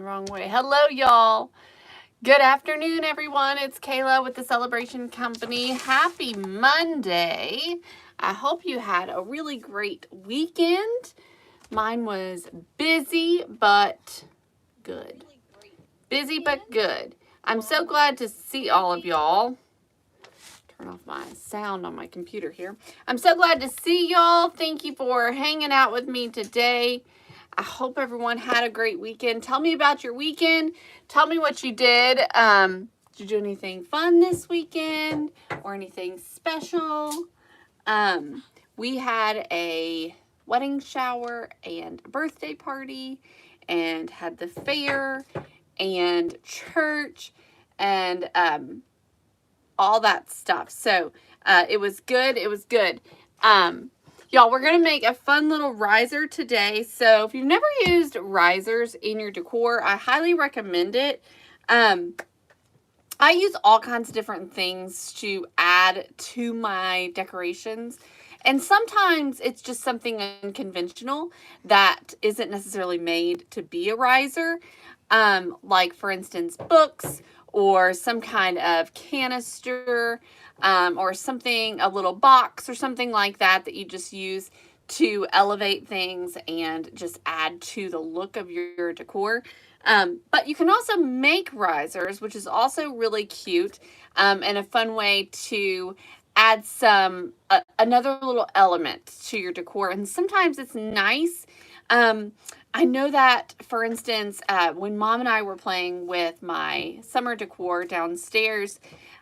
wrong way. Hello, y'all. Good afternoon, everyone. It's Kayla with the Celebration Company. Happy Monday. I hope you had a really great weekend. Mine was busy, but good. Busy, but good. I'm so glad to see all of y'all. Turn off my sound on my computer here. I'm so glad to see y'all. Thank you for hanging out with me today. I hope everyone had a great weekend. Tell me about your weekend. Tell me what you did. Did you do anything fun this weekend or anything special? We had a wedding shower and a birthday party and had the fair and church and all that stuff. So it was good. It was good. Y'all, we're going to make a fun little riser today. So if you've never used risers in your decor, I highly recommend it. I use all kinds of different things to add to my decorations. And sometimes it's just something unconventional that isn't necessarily made to be a riser. Like, for instance, books or some kind of canister or something, a little box or something like that you just use to elevate things and just add to the look of your decor. But you can also make risers, which is also really cute and a fun way to add some another little element to your decor. And sometimes it's nice. I know that, for instance, when Mom and I were playing with my summer decor downstairs,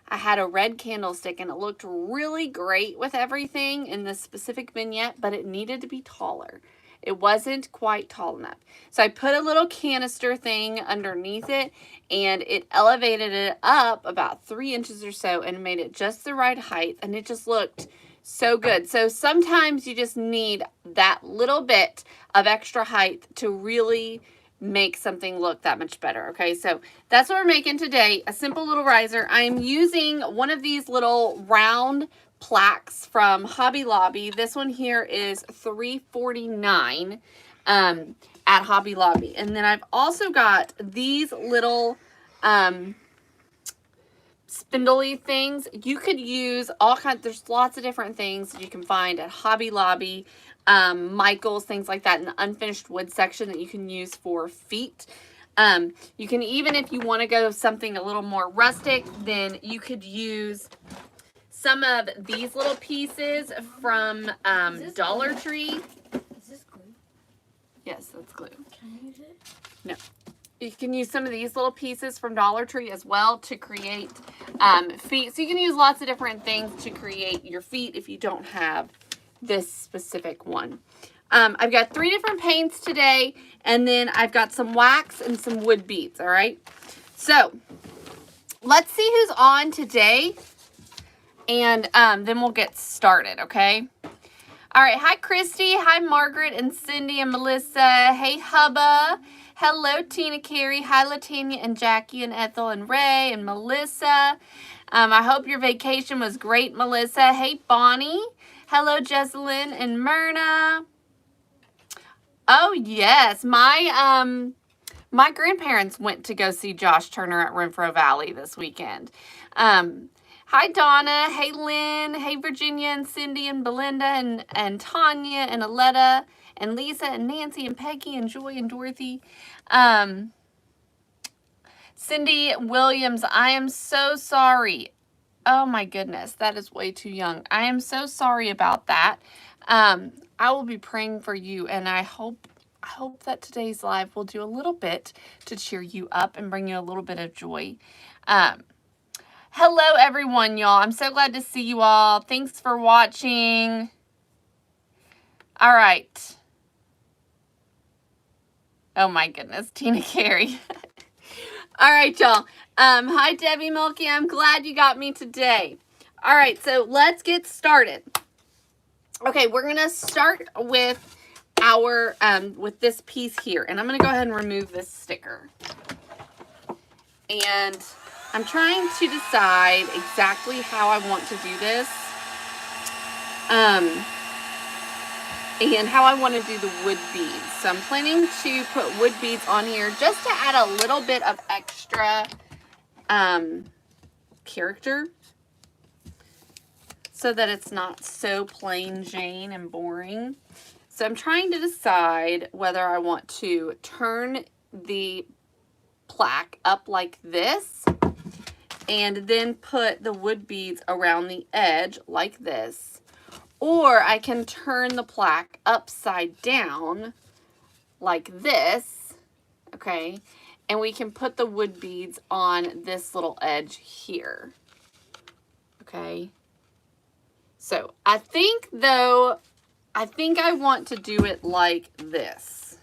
I had a red candlestick and it looked really great with everything in this specific vignette, but it needed to be taller. It wasn't quite tall enough. So I put a little canister thing underneath it and it elevated it up about 3 inches or so and made it just the right height, and it just looked so good. So sometimes you just need that little bit of extra height to really make something look that much better. Okay, so that's what we're making today, a simple little riser. I'm using one of these little round plaques from Hobby Lobby. This one here is $3.49 at Hobby Lobby. And then I've also got these little spindly things. You could use all kinds, there's lots of different things that you can find at Hobby Lobby, Michael's, things like that in the unfinished wood section that you can use for feet. You can even, if you want to go something a little more rustic, then you could use some of these little pieces from Dollar Tree. Is this glue? Yes, that's glue. Can I use it? No. You can use some of these little pieces from Dollar Tree as well to create feet. So you can use lots of different things to create your feet if you don't have this specific one. I've got 3 different paints today, and then I've got some wax and some wood beads, all right? So let's see who's on today, and then we'll get started, okay? All right, hi, Christy. Hi, Margaret and Cindy and Melissa. Hey, Hubba. Hello, Tina Carey. Hi, Latanya and Jackie and Ethel and Ray and Melissa. I hope your vacation was great, Melissa. Hey, Bonnie. Hello, Jesselyn and Myrna. Oh, yes. My grandparents went to go see Josh Turner at Renfro Valley this weekend. Hi, Donna. Hey, Lynn. Hey, Virginia and Cindy and Belinda and Tanya and Aletta and Lisa and Nancy and Peggy and Joy and Dorothy. Cindy Williams, I am so sorry. Oh, my goodness. That is way too young. I am so sorry about that. I will be praying for you, and I hope that today's live will do a little bit to cheer you up and bring you a little bit of joy. Hello, everyone, y'all. I'm so glad to see you all. Thanks for watching. All right. Oh, my goodness. Tina Carey. All right, y'all. Hi, Debbie Milky. I'm glad you got me today. All right, so let's get started. Okay, we're going to start with our, with this piece here. And I'm going to go ahead and remove this sticker. And I'm trying to decide exactly how I want to do this. and how I want to do the wood beads. So I'm planning to put wood beads on here just to add a little bit of extra character, so that it's not so plain Jane and boring. So I'm trying to decide whether I want to turn the plaque up like this and then put the wood beads around the edge like this, or I can turn the plaque upside down like this, okay, and we can put the wood beads on this little edge here, okay. So I think though, I want to do it like this.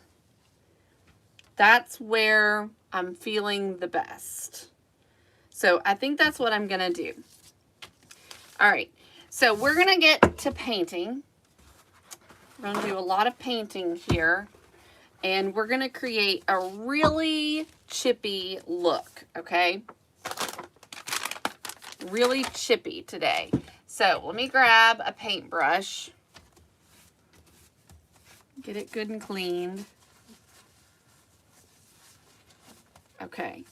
That's where I'm feeling the best. So I think that's what I'm gonna do. All right, so we're gonna get to painting. We're gonna do a lot of painting here, and we're gonna create a really chippy look, okay? Really chippy today. So let me grab a paintbrush, get it good and cleaned. Okay.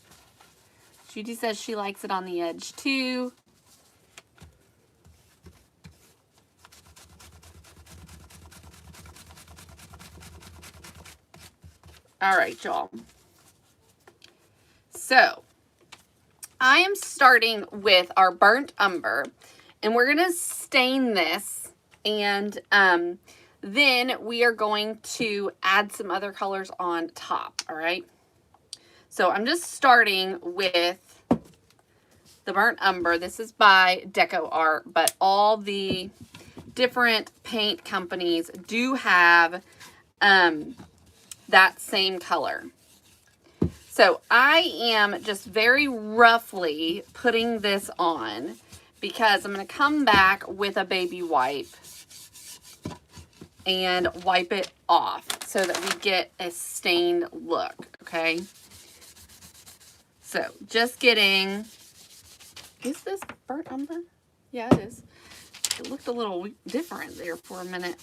Judy says she likes it on the edge too. All right, y'all. So I am starting with our burnt umber, and we're going to stain this, and then we are going to add some other colors on top, all right? So I'm just starting with the burnt umber. This is by Decor, but all the different paint companies do have that same color. So I am just very roughly putting this on because I'm going to come back with a baby wipe and wipe it off so that we get a stained look, okay? So just getting, is this burnt umber? Yeah, it is. It looked a little different there for a minute.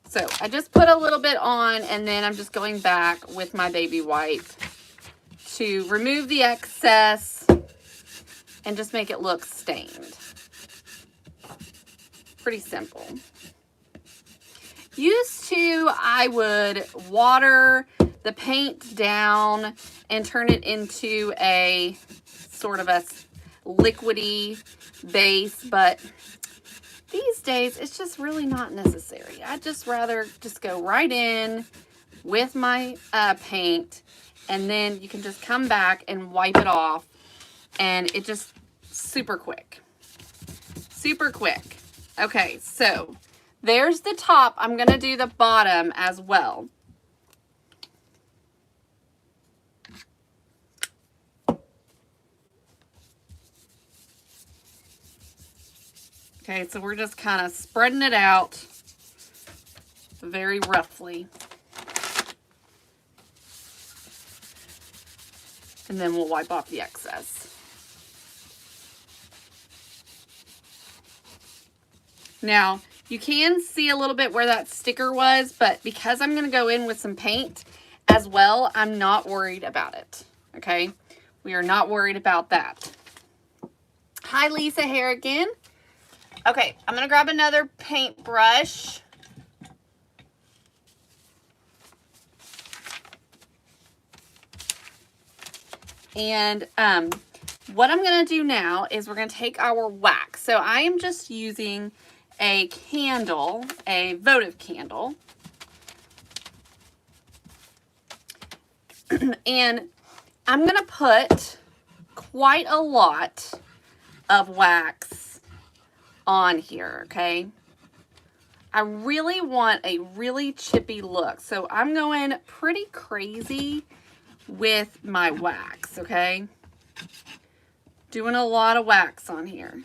So I just put a little bit on, and then I'm just going back with my baby wipe to remove the excess and just make it look stained. Pretty simple. Used to, I would water the paint down and turn it into a sort of a liquidy base, but these days it's just really not necessary. I'd just rather just go right in with my paint, and then you can just come back and wipe it off, and it just super quick. Super quick. Okay, so there's the top. I'm going to do the bottom as well. Okay, so we're just kind of spreading it out very roughly. And then we'll wipe off the excess. Now, you can see a little bit where that sticker was, but because I'm going to go in with some paint as well, I'm not worried about it, okay? We are not worried about that. Hi, Lisa Harrigan. Okay, I'm going to grab another paintbrush. And what I'm going to do now is we're going to take our wax. So I am just using a candle, a votive candle. And I'm going to put quite a lot of wax on here, okay? I really want a really chippy look, so I'm going pretty crazy with my wax, okay? Doing a lot of wax on here.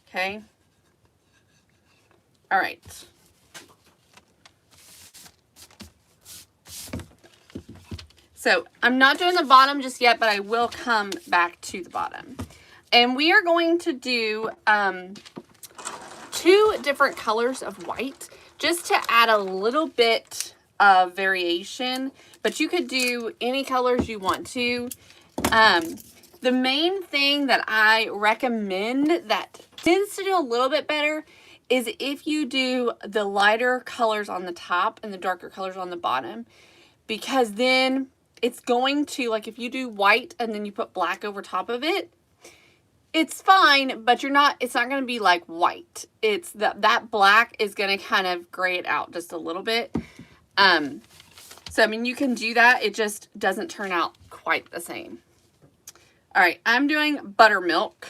Okay? All right. So I'm not doing the bottom just yet, but I will come back to the bottom. And we are going to do 2 different colors of white just to add a little bit of variation, but you could do any colors you want to. The main thing that I recommend that tends to do a little bit better is if you do the lighter colors on the top and the darker colors on the bottom, because then it's going to, like if you do white and then you put black over top of it, it's fine, but it's not going to be like white. It's that black is going to kind of gray it out just a little bit. So, I mean, you can do that. It just doesn't turn out quite the same. All right, I'm doing buttermilk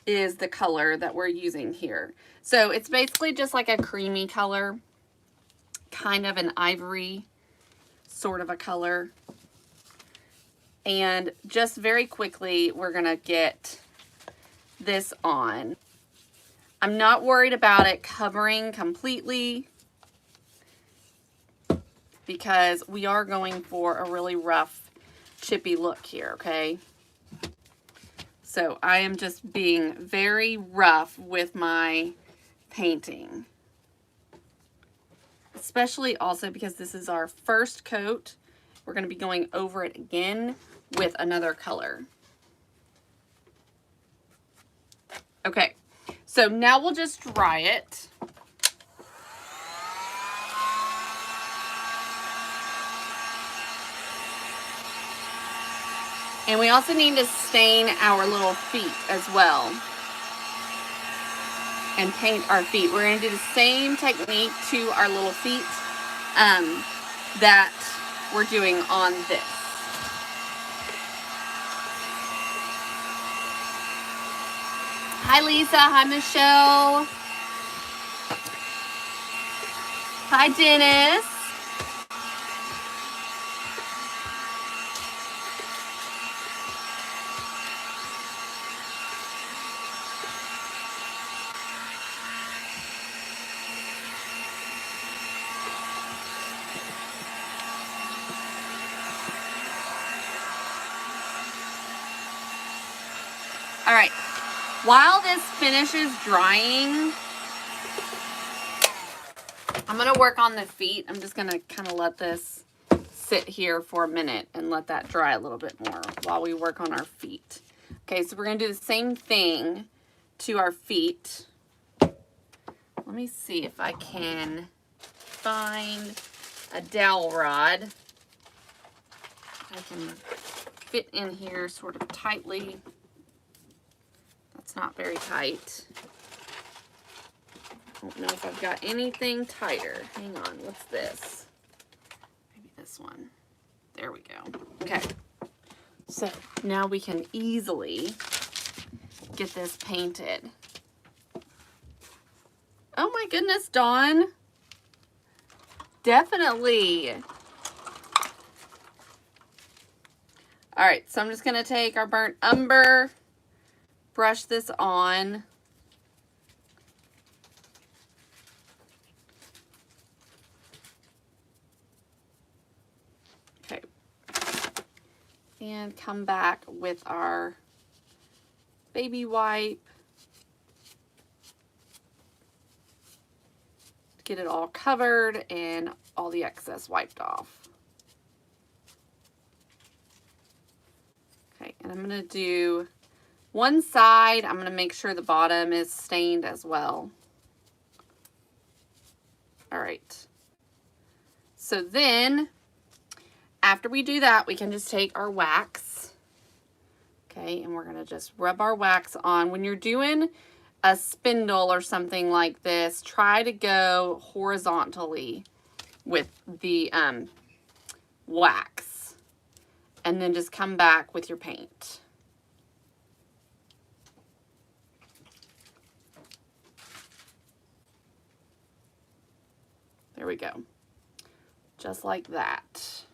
is the color that we're using here. So it's basically just like a creamy color, kind of an ivory sort of a color. And just very quickly, we're gonna get this on. I'm not worried about it covering completely because we are going for a really rough, chippy look here, okay? So I am just being very rough with my painting. Especially also because this is our first coat. We're going to be going over it again with another color. Okay, so now we'll just dry it. And we also need to stain our little feet as well. And paint our feet. We're going to do the same technique to our little feet that we're doing on this. Hi Lisa, hi Michelle. Hi Dennis. All right, while this finishes drying, I'm gonna work on the feet. I'm just gonna kind of let this sit here for a minute and let that dry a little bit more while we work on our feet. Okay, so we're gonna do the same thing to our feet. Let me see if I can find a dowel rod. I can fit in here sort of tightly. It's not very tight. I don't know if I've got anything tighter. Hang on, what's this? Maybe this one. There we go. Okay. So now we can easily get this painted. Oh my goodness, Dawn. Definitely. All right, so I'm just gonna take our burnt umber, brush this on. Okay. And come back with our baby wipe. Get it all covered and all the excess wiped off. Okay, and I'm gonna do one side. I'm gonna make sure the bottom is stained as well. All right. So then, after we do that, we can just take our wax. Okay, and we're gonna just rub our wax on. When you're doing a spindle or something like this, try to go horizontally with the wax. And then just come back with your paint. There we go. Just like that.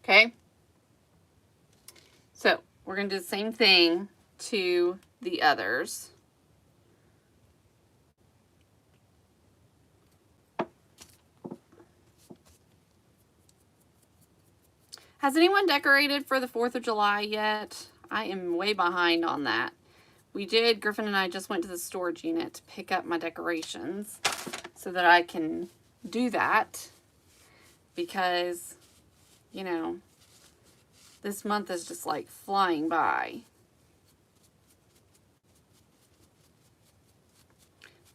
Okay. So we're going to do the same thing to the others. Has anyone decorated for the 4th of July yet? I am way behind on that. Griffin and I just went to the storage unit to pick up my decorations so that I can do that because, you know, this month is just like flying by.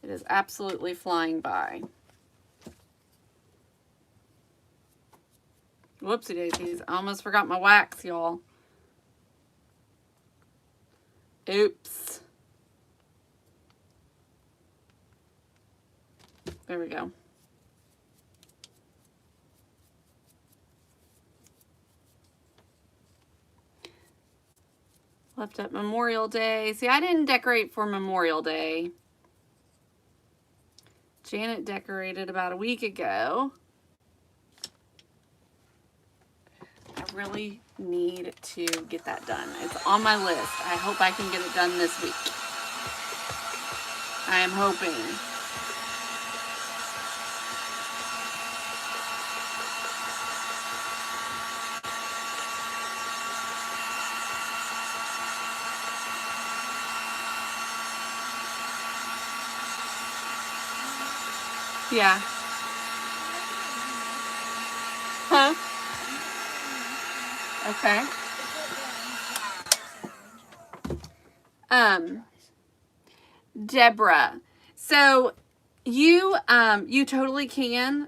It is absolutely flying by. Whoopsie daisies. I almost forgot my wax, y'all. Oops. There we go. Left up Memorial Day. See, I didn't decorate for Memorial Day. Janet decorated about a week ago. I really need to get that done. It's on my list. I hope I can get it done this week. I am hoping. Yeah. Huh? Okay. Deborah. So you totally can.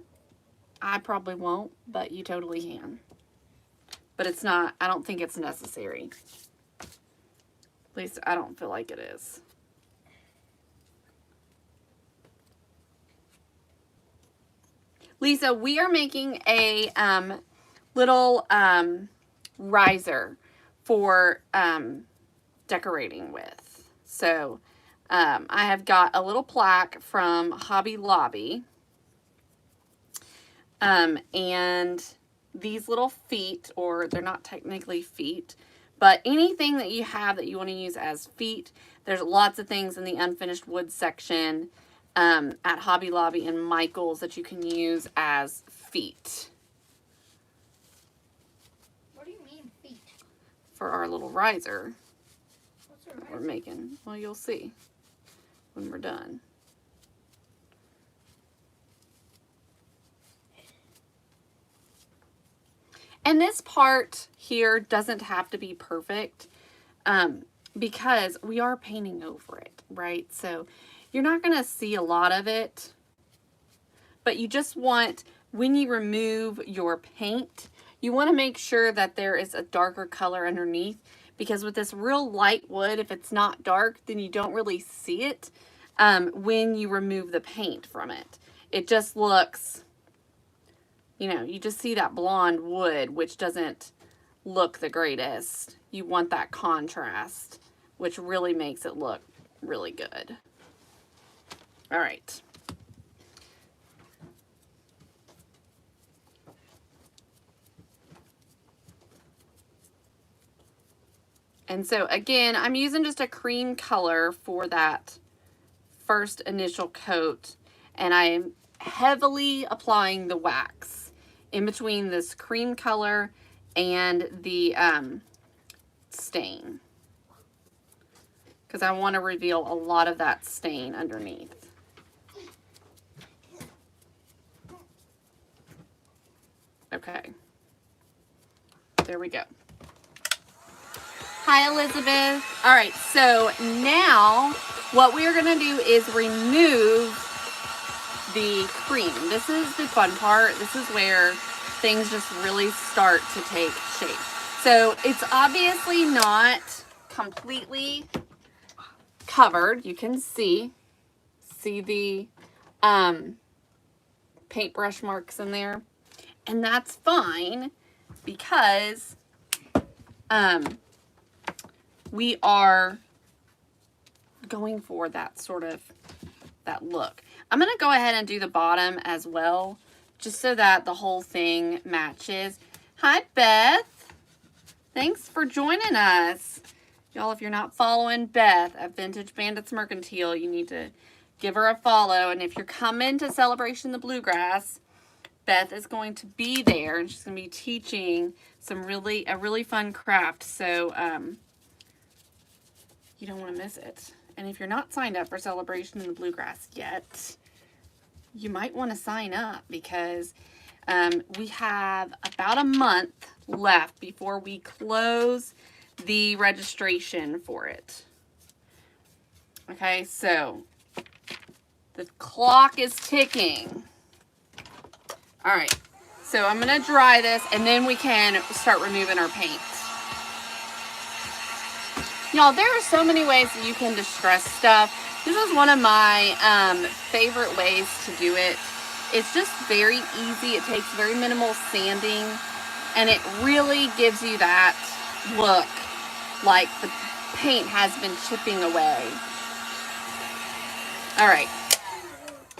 I probably won't, but you totally can. But it's not, I don't think it's necessary. At least I don't feel like it is. Lisa, we are making a little riser for decorating with. So I have got a little plaque from Hobby Lobby. And these little feet, or they're not technically feet, but anything that you have that you want to use as feet, there's lots of things in the unfinished wood section at Hobby Lobby and Michael's that you can use as feet. What do you mean feet? For our little riser. What's a That riser? we're making. Well, you'll see when we're done. And this part here doesn't have to be perfect because we are painting over it, right? So you're not going to see a lot of it, but you just want, when you remove your paint, you want to make sure that there is a darker color underneath, because with this real light wood, if it's not dark, then you don't really see it when you remove the paint from it. It just looks, you know, you just see that blonde wood, which doesn't look the greatest. You want that contrast, which really makes it look really good. All right. And so again, I'm using just a cream color for that first initial coat, and I'm heavily applying the wax in between this cream color and the stain, because I want to reveal a lot of that stain underneath. Okay, there we go. Hi, Elizabeth. All right, so now what we are going to do is remove the cream. This is the fun part. This is where things just really start to take shape. So it's obviously not completely covered. You can see the paintbrush marks in there. And that's fine because we are going for that sort of that look. I'm going to go ahead and do the bottom as well, just so that the whole thing matches. Hi, Beth. Thanks for joining us. Y'all, if you're not following Beth at Vintage Bandits Mercantile, you need to give her a follow. And if you're coming to Celebration the Bluegrass, Beth is going to be there, and she's going to be teaching a really fun craft. So you don't want to miss it. And if you're not signed up for Celebration in the Bluegrass yet, you might want to sign up because we have about a month left before we close the registration for it. Okay, so the clock is ticking. All right, so I'm going to dry this, and then we can start removing our paint. Y'all, there are so many ways that you can distress stuff. This is one of my favorite ways to do it. It's just very easy. It takes very minimal sanding, and it really gives you that look like the paint has been chipping away. All right,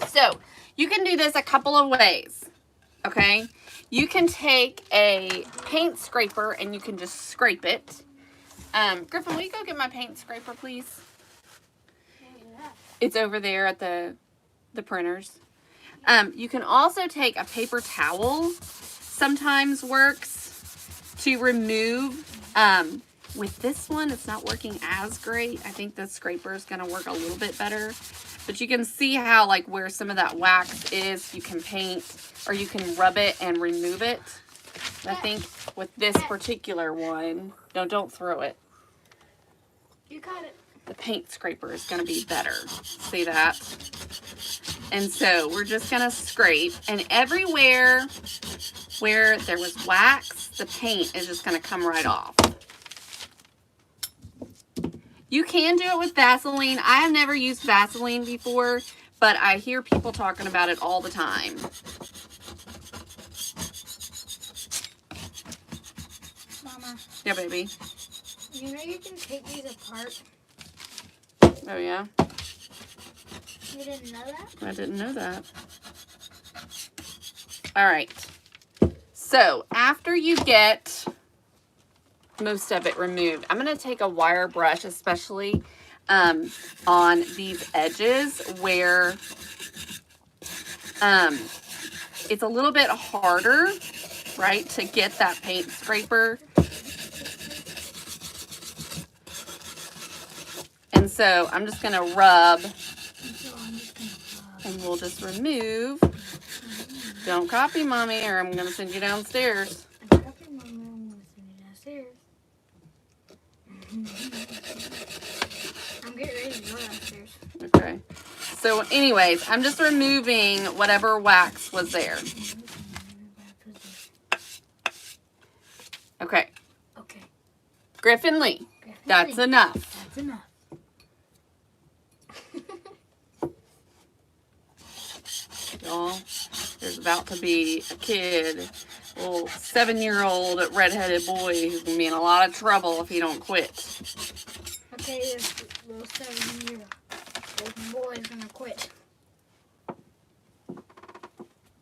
so you can do this a couple of ways, okay? You can take a paint scraper and you can just scrape it. Griffin, will you go get my paint scraper, please? It's over there at the printers. You can also take a paper towel. Sometimes works to remove. With this one, it's not working as great. I think the scraper is going to work a little bit better. But you can see how, like, where some of that wax is, you can paint or you can rub it and remove it. I think with this particular one, don't throw it. You got it. The paint scraper is going to be better. See that? And so we're just going to scrape, and everywhere where there was wax, the paint is just going to come right off. You can do it with Vaseline. I have never used Vaseline before, but I hear people talking about it all the time. Mama. Yeah, baby. You know you can take these apart. Oh, yeah? You didn't know that? I didn't know that. All right. So after you get most of it removed, I'm going to take a wire brush, especially on these edges where it's a little bit harder, right, to get that paint scraper. And so I'm just going to rub, and we'll just remove. Don't copy, Mommy, or I'm going to send you downstairs. I'm copying Mama. I'm going to send you downstairs. I'm getting ready to go downstairs. Okay. So anyways, I'm just removing whatever wax was there. Okay. Okay. Griffin Lee, that's enough. That's enough. Y'all, there's about to be a kid, a little 7-year-old redheaded boy who's going to be in a lot of trouble if he don't quit. Okay, this little 7-year-old boy is going to quit.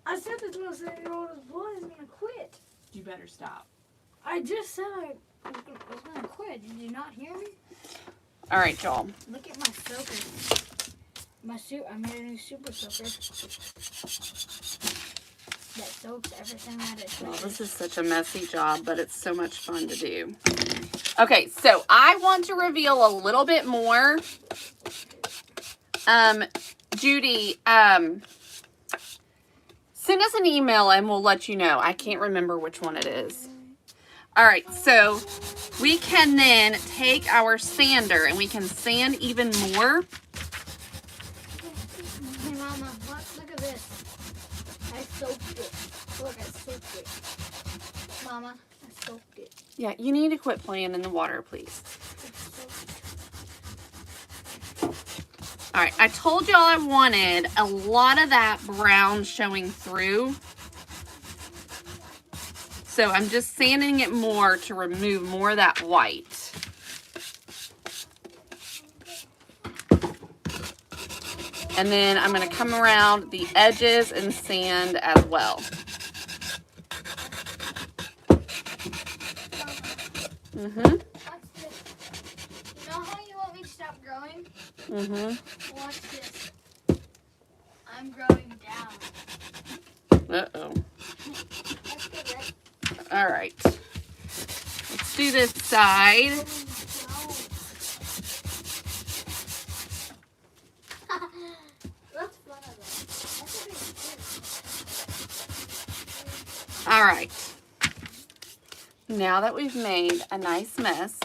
I said this little 7-year-old boy is going to quit. You better stop. I just said I was going to quit. Did you not hear me? All right, y'all. Look at my soaker. I made a new super soaker that soaks everything that it Well, touches. this is such a messy job, but it's so much fun to do. Okay, so I want to reveal a little bit more. Judy, send us an email and we'll let you know. I can't remember which one it is. All right, so we can then take our sander and we can sand even more. Hey, Mama, look at this. I soaked it. Look, I soaked it. Mama, I soaked it. Yeah, you need to quit playing in the water, please. All right, I told y'all I wanted a lot of that brown showing through. So I'm just sanding it more to remove more of that white. And then I'm going to come around the edges and sand as well. Mm-hmm. Watch this. You know how you want me to stop growing? Mm-hmm. Watch this. I'm growing down. Uh-oh. That's good, right? All right. Let's do this side. That's fun of it. That's All right. Now that we've made a nice mess,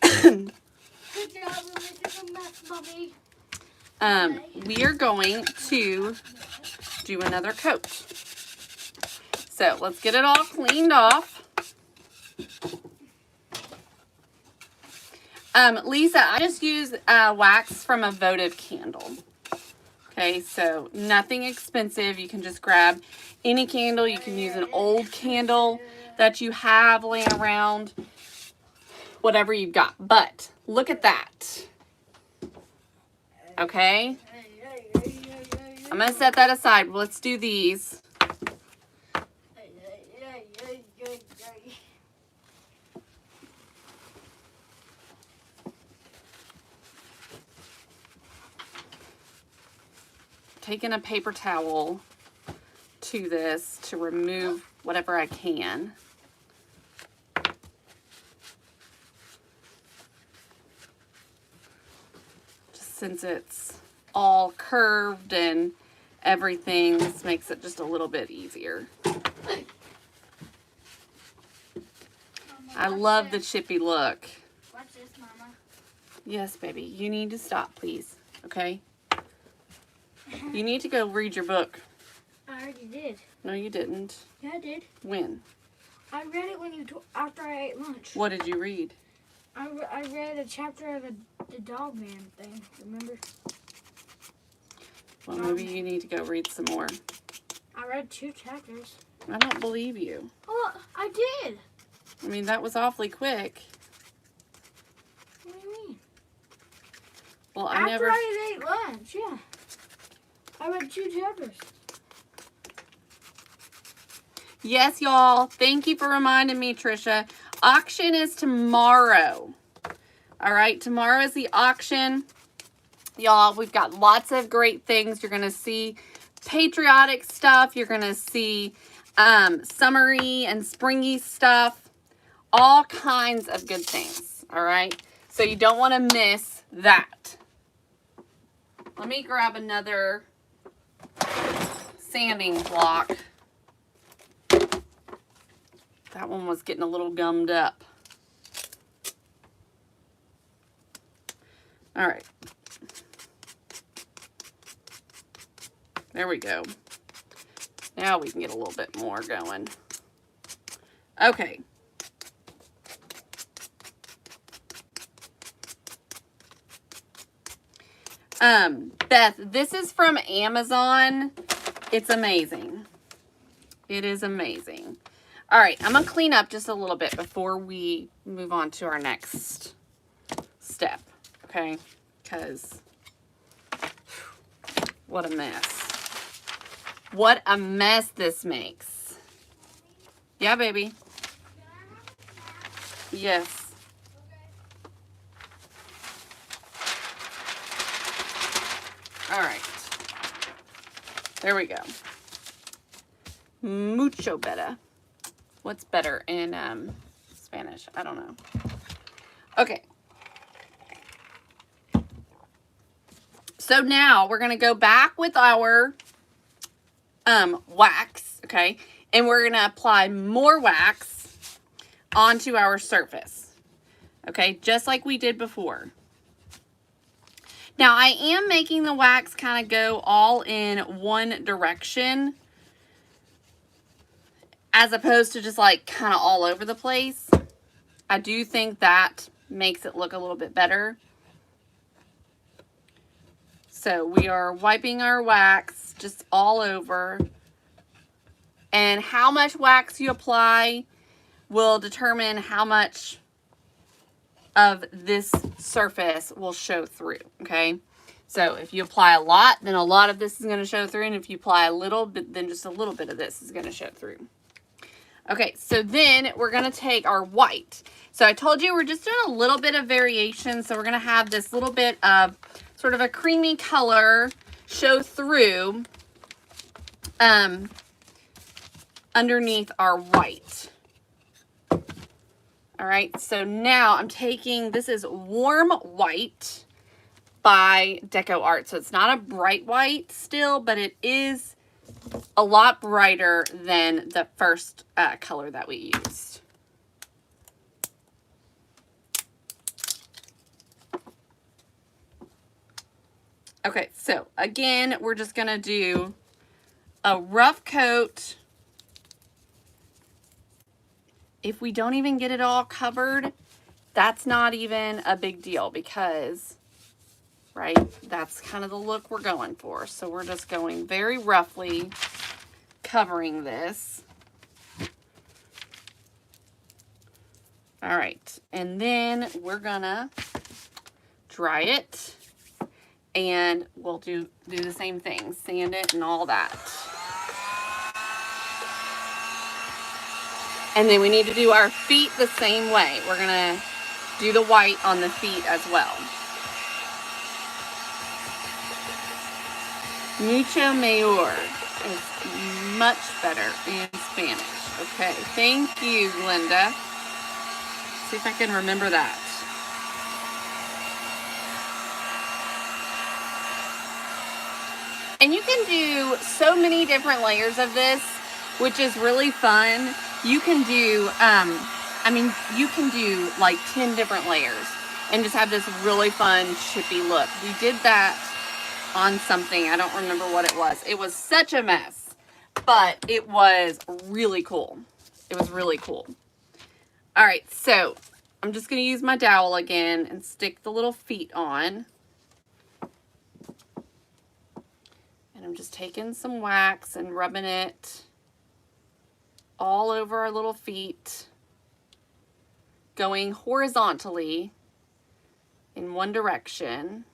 good job of making a mess, Mommy. we are going to do another coat. So let's get it all cleaned off. Lisa, I just use wax from a votive candle. Okay, so nothing expensive. You can just grab any candle. You can use an old candle that you have laying around, whatever you've got. But look at that. Okay, I'm going to set that aside. Let's do these. Taking a paper towel to this to remove whatever I can. Just since it's all curved and everything, this makes it just a little bit easier. I love the chippy look. Watch this, Mama. Yes, baby. You need to stop, please. Okay? You need to go read your book. I already did. No, you didn't. Yeah, I did. When? I read it when after I ate lunch. What did you read? I read a chapter of the dog man thing. Remember? Well, maybe you need to go read some more. I read 2 chapters. I don't believe you. Oh, I did. I mean, that was awfully quick. What do you mean? Well, After I ate lunch, yeah. I read 2 chapters. Yes, y'all. Thank you for reminding me, Trisha. Auction is tomorrow. All right, tomorrow is the auction. Y'all, we've got lots of great things. You're going to see patriotic stuff. You're going to see summery and springy stuff. All kinds of good things. All right, so you don't want to miss that. Let me grab another sanding block. That one was getting a little gummed up. All right. There we go. Now we can get a little bit more going. Okay. Beth, this is from Amazon. It's amazing. It is amazing. All right, I'm going to clean up just a little bit before we move on to our next step, okay? Because what a mess. What a mess this makes. Yeah, baby. Yes. All right. There we go. Mucho better. What's better in Spanish? I don't know. Okay. So now we're going to go back with our wax, okay? And we're going to apply more wax onto our surface, okay? Just like we did before. Now, I am making the wax kind of go all in one direction, as opposed to just like kind of all over the place. I do think that makes it look a little bit better. So we are wiping our wax just all over. And how much wax you apply will determine how much of this surface will show through, okay? So if you apply a lot, then a lot of this is going to show through. And if you apply a little bit, then just a little bit of this is going to show through. Okay, so then we're going to take our white. So I told you we're just doing a little bit of variation. So we're going to have this little bit of sort of a creamy color show through underneath our white. All right, so now I'm taking, this is Warm White by Deco Art. So it's not a bright white still, but it is a lot brighter than the first color that we used. Okay, so again, we're just gonna do a rough coat. If we don't even get it all covered, that's not even a big deal because, right, that's kind of the look we're going for. So we're just going very roughly covering this. All right, and then we're gonna dry it. And we'll do the same thing, sand it and all that. And then we need to do our feet the same way. We're gonna do the white on the feet as well. Mucho mejor is much better in Spanish. Okay, thank you, Linda. See if I can remember that. And you can do so many different layers of this, which is really fun. You can do, you can do like 10 different layers and just have this really fun chippy look. We did that on something. I don't remember what it was. It was such a mess, but it was really cool. It was really cool. All right, so I'm just going to use my dowel again and stick the little feet on. And I'm just taking some wax and rubbing it all over our little feet, going horizontally in one direction.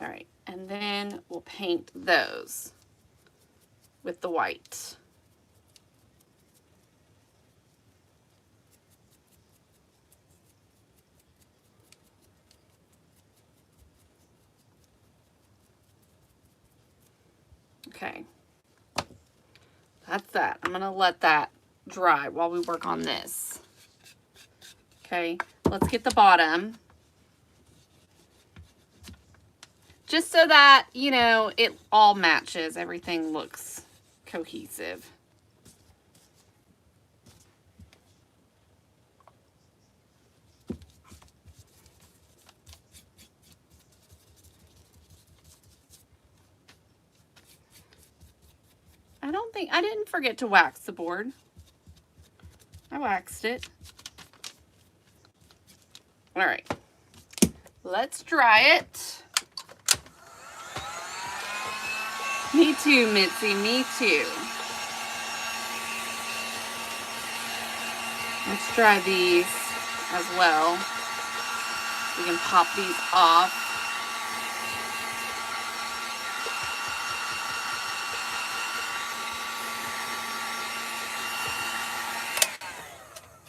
All right, and then we'll paint those with the white. Okay, that's that. I'm gonna let that dry while we work on this. Okay, let's get the bottom. Just so that, you know, it all matches. Everything looks cohesive. I didn't forget to wax the board. I waxed it. All right, let's dry it. Me too, Mitzi, me too. Let's dry these as well. We can pop these off.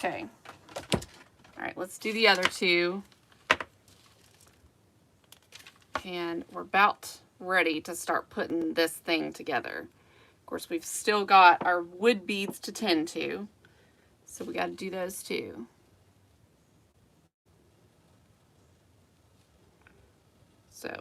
Okay. All right, let's do the other two. And we're about ready to start putting this thing together. Of course, we've still got our wood beads to tend to, so we got to do those too. So,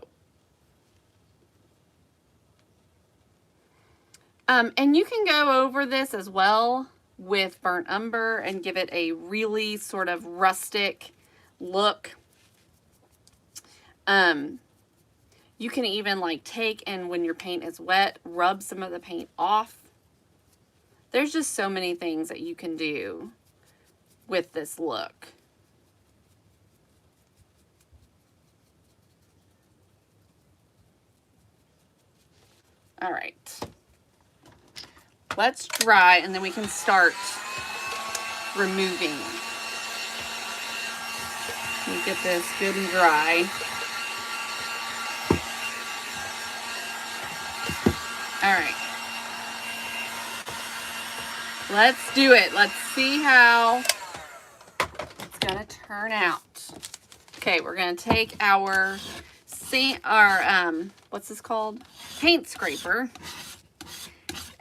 and you can go over this as well with burnt umber and give it a really sort of rustic look. You can even like take and when your paint is wet, rub some of the paint off. There's just so many things that you can do with this look. All right. Let's dry and then we can start removing. Let me get this good and dry. All right. Let's do it. Let's see how it's gonna turn out. Okay, we're gonna take our what's this called? Paint scraper.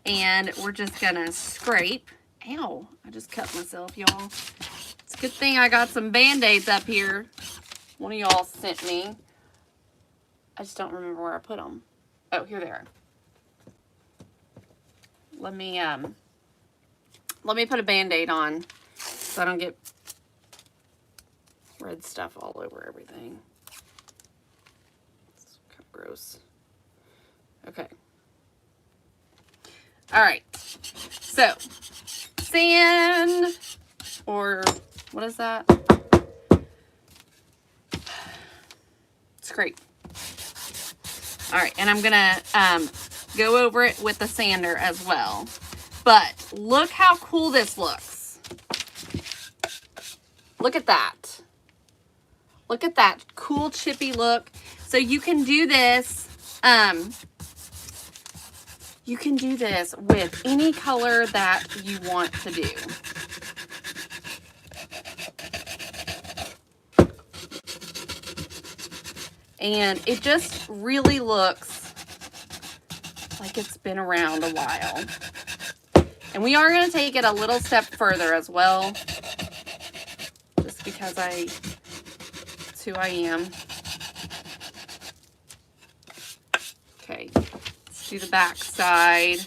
And we're just gonna scrape. Ow, I just cut myself, y'all. It's a good thing I got some Band-Aids up here. One of y'all sent me. I just don't remember where I put them. Oh, here they are. Let me put a Band-Aid on so I don't get red stuff all over everything. It's kind of gross. Okay. All right. So, sand, or what is that? Scrape. All right, and I'm gonna go over it with the sander as well. But look how cool this looks. Look at that. Look at that cool chippy look. So you can do this. You can do this with any color that you want to do. And it just really looks like it's been around a while. And we are going to take it a little step further as well, just because it's who I am. Okay, let's do the back side.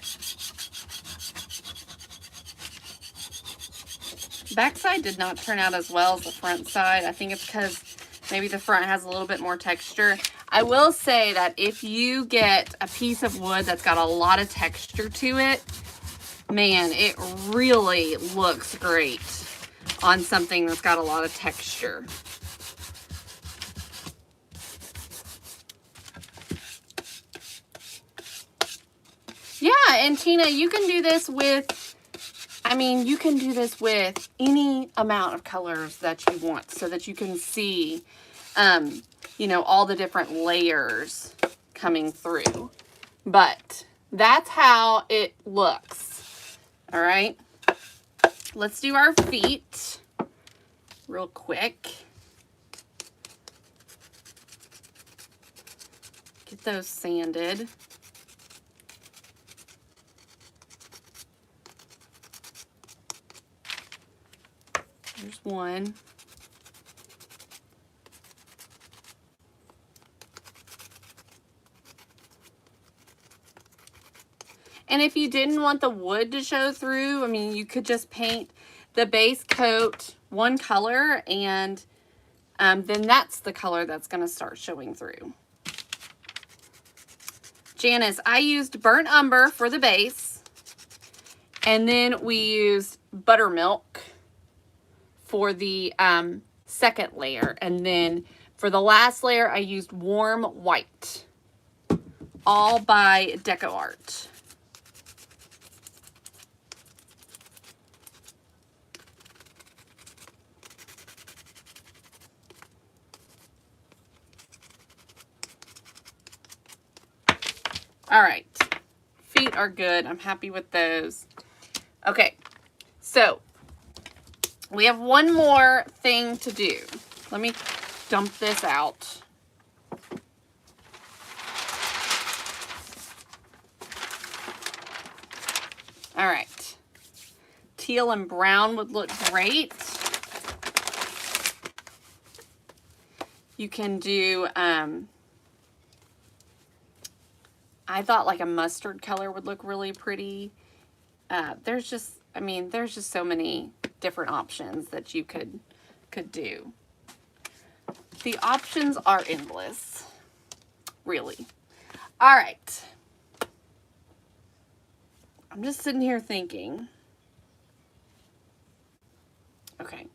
Back side did not turn out as well as the front side. I think it's because maybe the front has a little bit more texture. I will say that if you get a piece of wood that's got a lot of texture to it, man, it really looks great on something that's got a lot of texture. Yeah, and Tina, you can do this with, you can do this with any amount of colors that you want so that you can see, all the different layers coming through. But that's how it looks. All right. Let's do our feet real quick. Get those sanded. There's one. And if you didn't want the wood to show through, you could just paint the base coat one color, and then that's the color that's going to start showing through. Janice, I used burnt umber for the base, and then we used buttermilk for the second layer, and then for the last layer I used warm white, all by Decor. All right, feet are good. I'm happy with those. Okay, so we have one more thing to do. Let me dump this out. All right, teal and brown would look great. You can do, I thought like a mustard color would look really pretty. There's just so many different options that you could do. The options are endless, really. All right. I'm just sitting here thinking. Okay.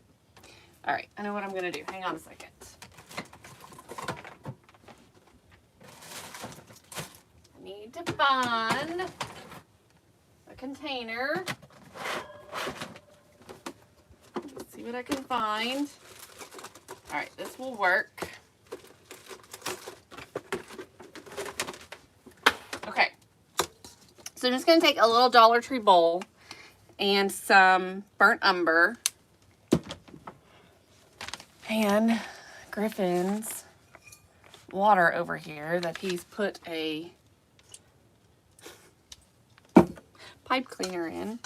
All right, I know what I'm gonna do. Hang on a second. I need to find a container. Let's see what I can find. All right, this will work. Okay. So I'm just going to take a little Dollar Tree bowl and some burnt umber and Griffin's water over here that he's put pipe cleaner in.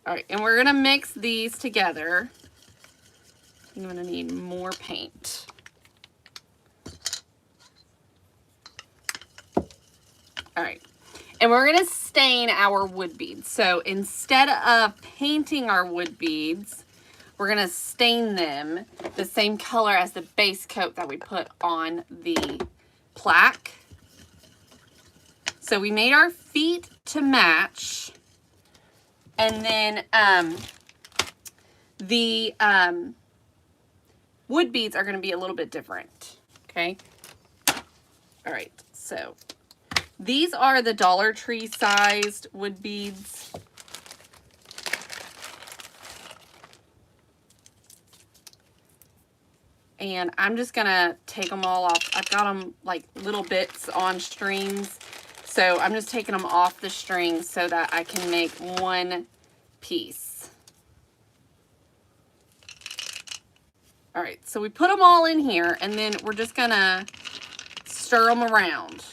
All right, and we're gonna mix these together. I'm gonna need more paint. All right, and we're gonna stain our wood beads. So instead of painting our wood beads, we're gonna stain them the same color as the base coat that we put on the plaque. So we made our feet to match, and then the wood beads are gonna be a little bit different, okay? All right, so these are the Dollar Tree sized wood beads. And I'm just gonna take them all off. I've got them like little bits on strings. So I'm just taking them off the strings so that I can make one piece. All right, so we put them all in here, and then we're just gonna stir them around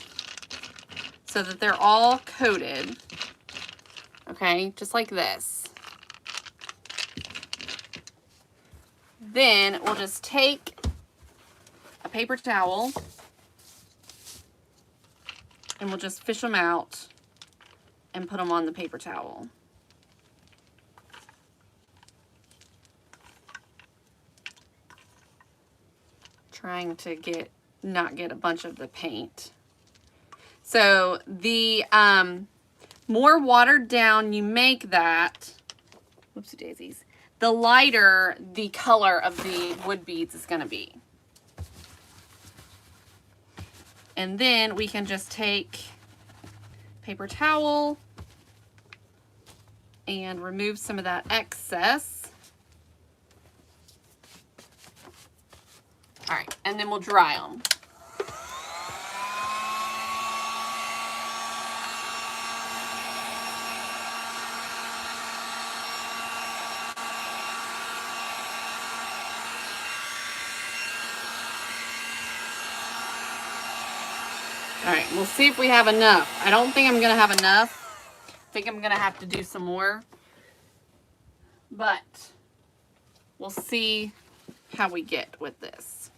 so that they're all coated, okay, just like this. Then we'll just take a paper towel and we'll just fish them out and put them on the paper towel. Trying to not get a bunch of the paint. So the more watered down you make that, whoopsie daisies, the lighter the color of the wood beads is going to be. And then we can just take paper towel and remove some of that excess. All right, and then we'll dry them. All right, we'll see if we have enough. I don't think I'm gonna have enough. I think I'm gonna have to do some more, but we'll see how we get with this.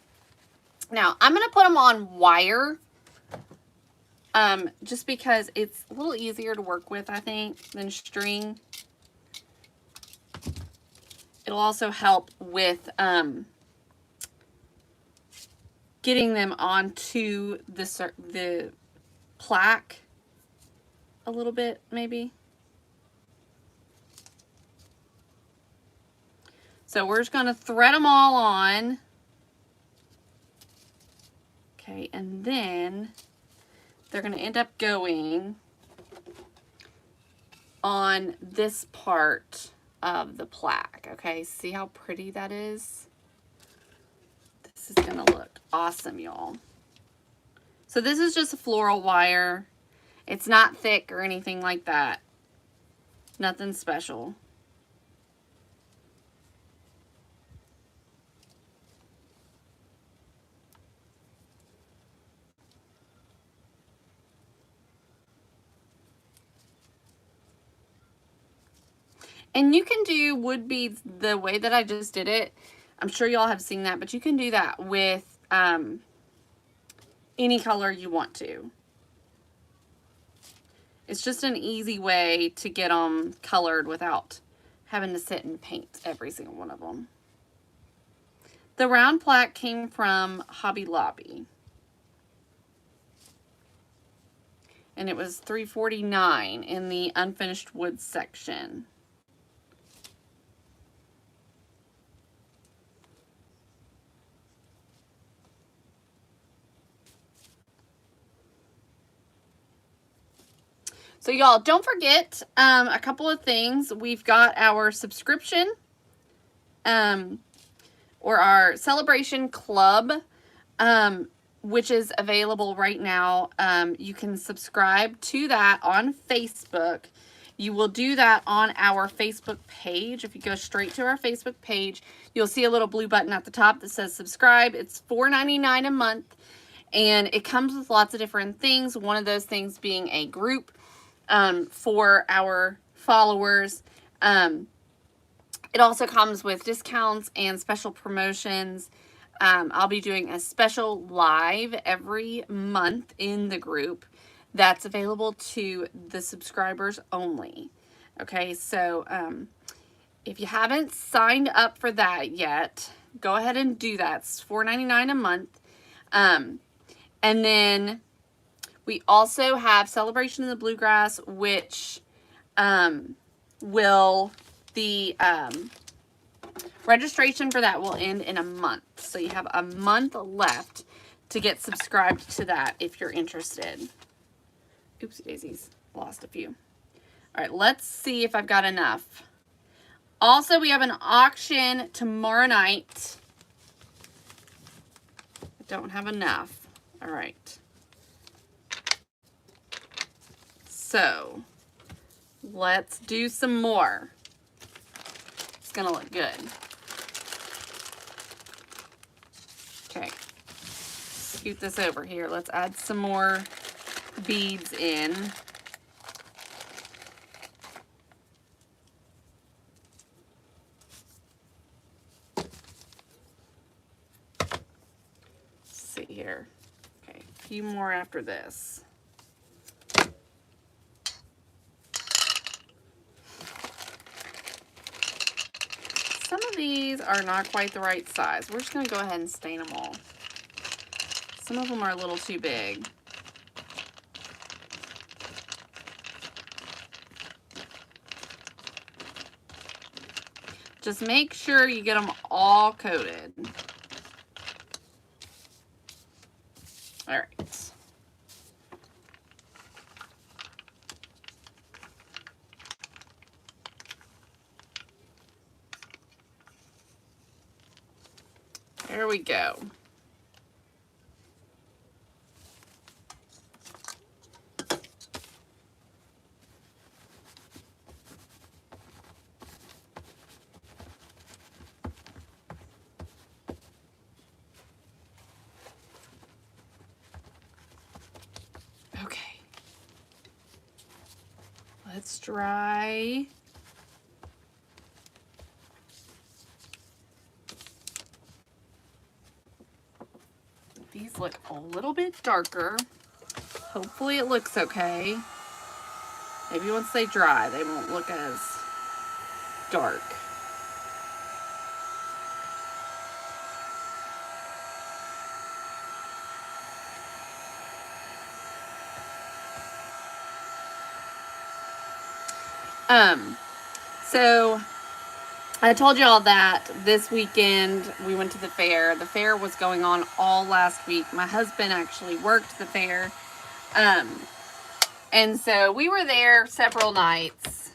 Now, I'm gonna put them on wire, just because it's a little easier to work with, I think, than string. It'll also help with getting them onto the plaque a little bit, maybe. So we're just gonna thread them all on. Okay, and then they're gonna end up going on this part of the plaque. Okay, see how pretty that is? This is gonna look awesome, y'all. So this is just a floral wire. It's not thick or anything like that. Nothing special. And you can do wood beads the way that I just did it. I'm sure y'all have seen that, but you can do that with any color you want to. It's just an easy way to get them colored without having to sit and paint every single one of them. The round plaque came from Hobby Lobby. And it was $3.49 in the unfinished wood section. So y'all, don't forget a couple of things. We've got our subscription or our celebration club, which is available right now. You can subscribe to that on Facebook. You will do that on our Facebook page. If you go straight to our Facebook page, you'll see a little blue button at the top that says subscribe. It's $4.99 a month, and it comes with lots of different things. One of those things being a group for our followers. It also comes with discounts and special promotions. I'll be doing a special live every month in the group that's available to the subscribers only. Okay, so if you haven't signed up for that yet, go ahead and do that. It's $4.99 a month. And then we also have Celebration in the Bluegrass, which the registration for that will end in a month. So you have a month left to get subscribed to that if you're interested. Oopsie daisies, lost a few. All right, let's see if I've got enough. Also, we have an auction tomorrow night. I don't have enough. All right. So, let's do some more. It's gonna look good. Okay. Scoot this over here. Let's add some more beads in. See here. Okay, a few more after this. Some of these are not quite the right size. We're just going to go ahead and stain them all. Some of them are a little too big. Just make sure you get them all coated. All right. There we go. Okay. Let's dry. These look a little bit darker. Hopefully it looks okay. Maybe once they dry, they won't look as dark. So I told y'all that this weekend we went to the fair. The fair was going on all last week. My husband actually worked the fair. And so we were there several nights.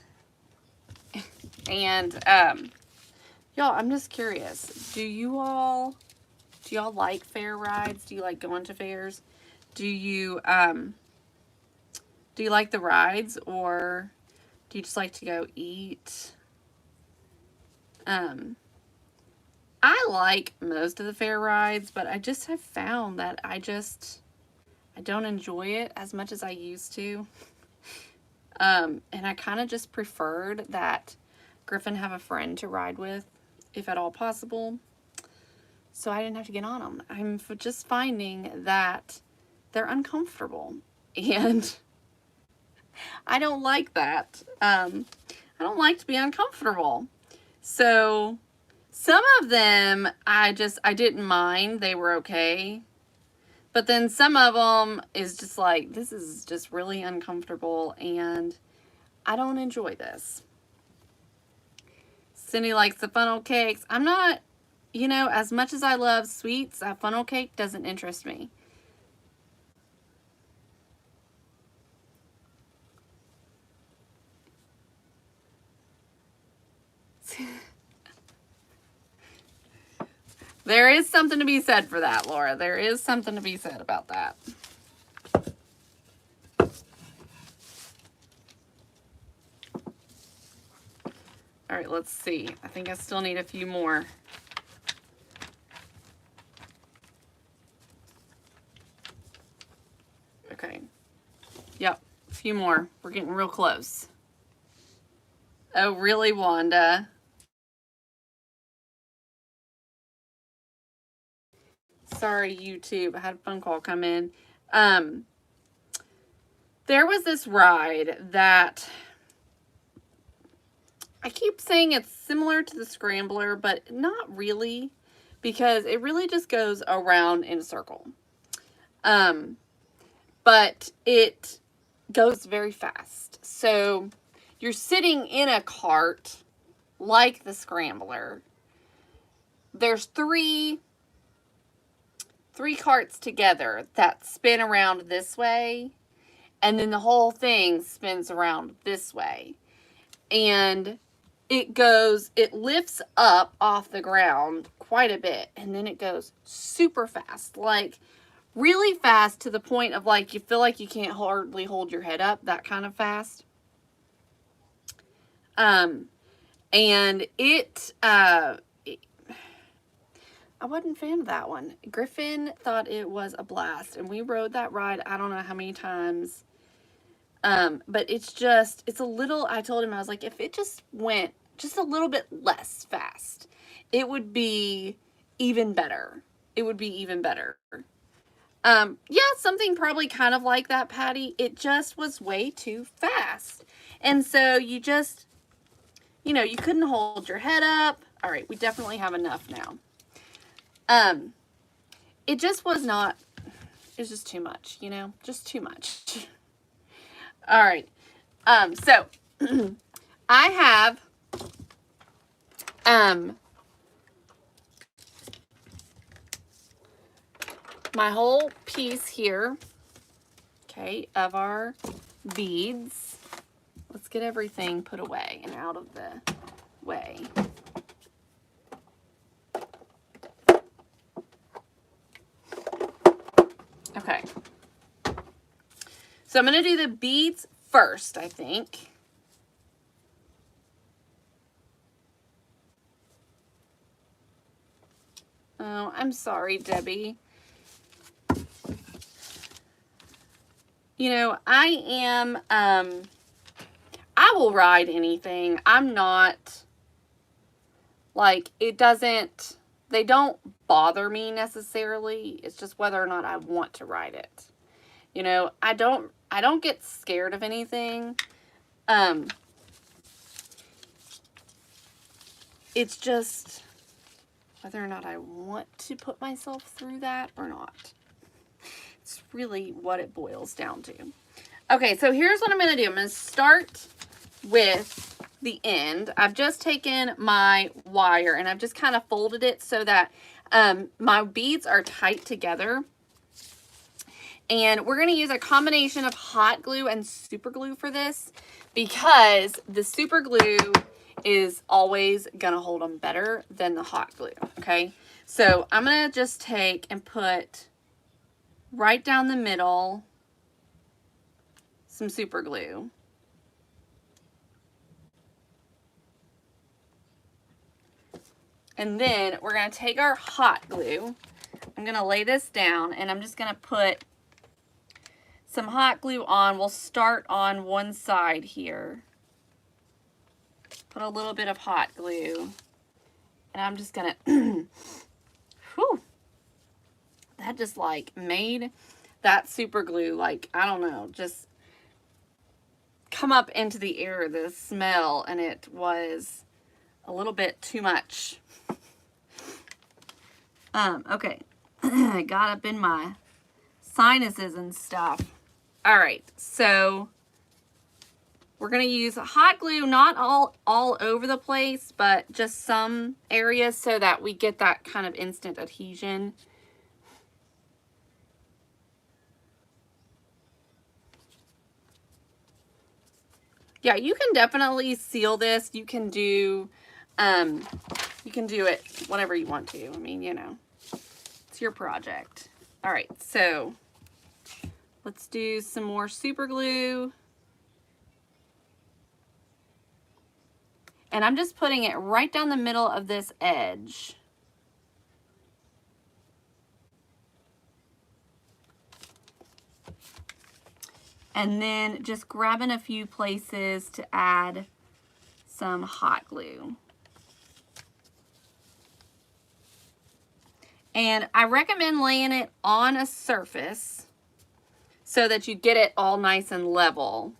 And y'all, I'm just curious. Do y'all like fair rides? Do you like going to fairs? Do you like the rides, or do you just like to go eat? I like most of the fair rides, but I just have found that I don't enjoy it as much as I used to. And I kind of just preferred that Griffin have a friend to ride with, if at all possible, so I didn't have to get on them. I'm just finding that they're uncomfortable, and I don't like that. I don't like to be uncomfortable. So some of them I didn't mind. They were okay. But then some of them is just like, this is just really uncomfortable and I don't enjoy this. Cindy likes the funnel cakes. I'm not, as much as I love sweets, a funnel cake doesn't interest me. There is something to be said for that, Laura. There is something to be said about that. All right, let's see. I think I still need a few more. Okay. Yep, few more. We're getting real close. Oh, really, Wanda? Sorry, YouTube. I had a phone call come in. There was this ride that I keep saying it's similar to the Scrambler, but not really, because it really just goes around in a circle. But it goes very fast. So you're sitting in a cart like the Scrambler. There's three carts together that spin around this way, and then the whole thing spins around this way. And it lifts up off the ground quite a bit, and then it goes super fast, like really fast, to the point of like you feel like you can't hardly hold your head up, that kind of fast. And I wasn't a fan of that one. Griffin thought it was a blast, and we rode that ride I don't know how many times. But it's a little, I told him, I was like, if it just went just a little bit less fast, it would be even better. It would be even better. Yeah, something probably kind of like that, Patty. It just was way too fast. And so you just, you couldn't hold your head up. All right, we definitely have enough now. It just was not, it was just too much, just too much. All right. So I have, my whole piece here, okay, of our beads. Let's get everything put away and out of the way. Okay. So I'm going to do the beads first, I think. Oh, I'm sorry, Debbie. I am, I will ride anything. I'm not, like, they don't bother me necessarily. It's just whether or not I want to ride it. I don't get scared of anything. It's just whether or not I want to put myself through that or not. It's really what it boils down to. Okay, so here's what I'm going to do. I'm going to start with the end. I've just taken my wire and I've just kind of folded it so that my beads are tight together. And we're going to use a combination of hot glue and super glue for this, because the super glue is always going to hold them better than the hot glue, okay? So I'm going to just take and put right down the middle some super glue. And then we're going to take our hot glue. I'm going to lay this down and I'm just going to put some hot glue on. We'll start on one side here. Put a little bit of hot glue. And I'm just going to, whew, that just like made that super glue, like, I don't know, just come up into the air, the smell, and it was a little bit too much. Okay, I got up in my sinuses and stuff. All right, so we're gonna use hot glue, not all over the place, but just some areas so that we get that kind of instant adhesion. Yeah, you can definitely seal this. You can do it whatever you want to. I mean, it's your project. All right, so let's do some more super glue. And I'm just putting it right down the middle of this edge. And then just grabbing a few places to add some hot glue. And I recommend laying it on a surface so that you get it all nice and level.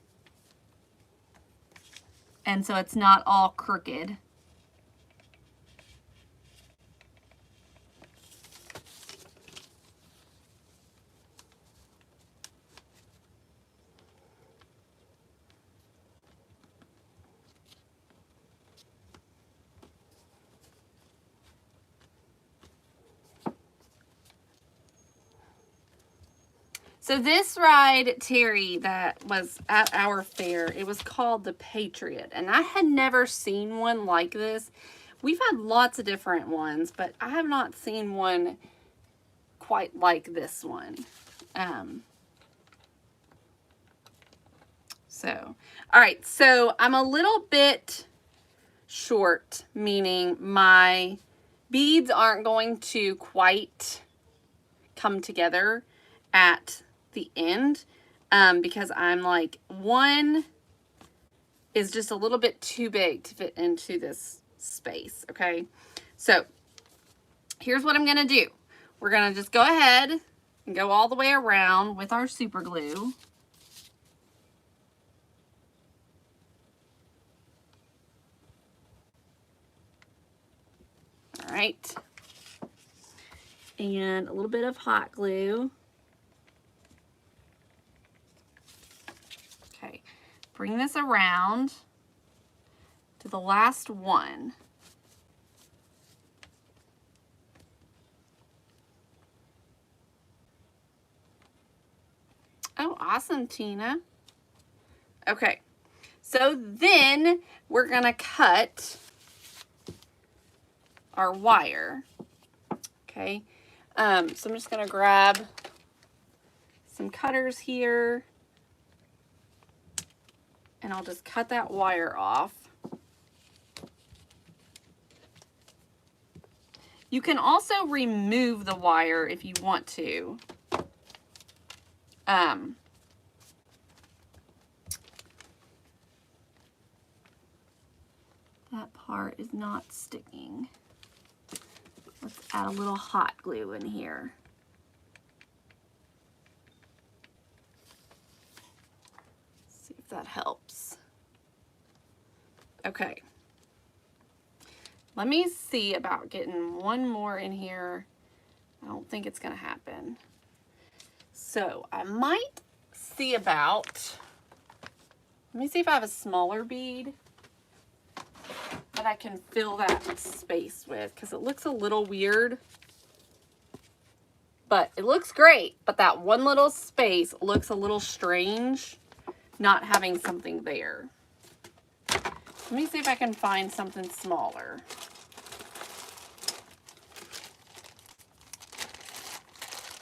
And so it's not all crooked. So this ride, Terry, that was at our fair, it was called the Patriot. And I had never seen one like this. We've had lots of different ones, but I have not seen one quite like this one. All right, so I'm a little bit short, meaning my beads aren't going to quite come together at the end because I'm like, one is just a little bit too big to fit into this space, okay? So here's what I'm gonna do. We're gonna just go ahead and go all the way around with our super glue. All right. And a little bit of hot glue. Okay, bring this around to the last one. Oh, awesome, Tina. Okay, so then we're gonna cut our wire. Okay, so I'm just gonna grab some cutters here and I'll just cut that wire off. You can also remove the wire if you want to. That part is not sticking. Let's add a little hot glue in here. See if that helps. Okay. Let me see about getting one more in here. I don't think it's gonna happen. So I might see about, let me see if I have a smaller bead that I can fill that space with, because it looks a little weird. But it looks great, but that one little space looks a little strange, not having something there. Let me see if I can find something smaller.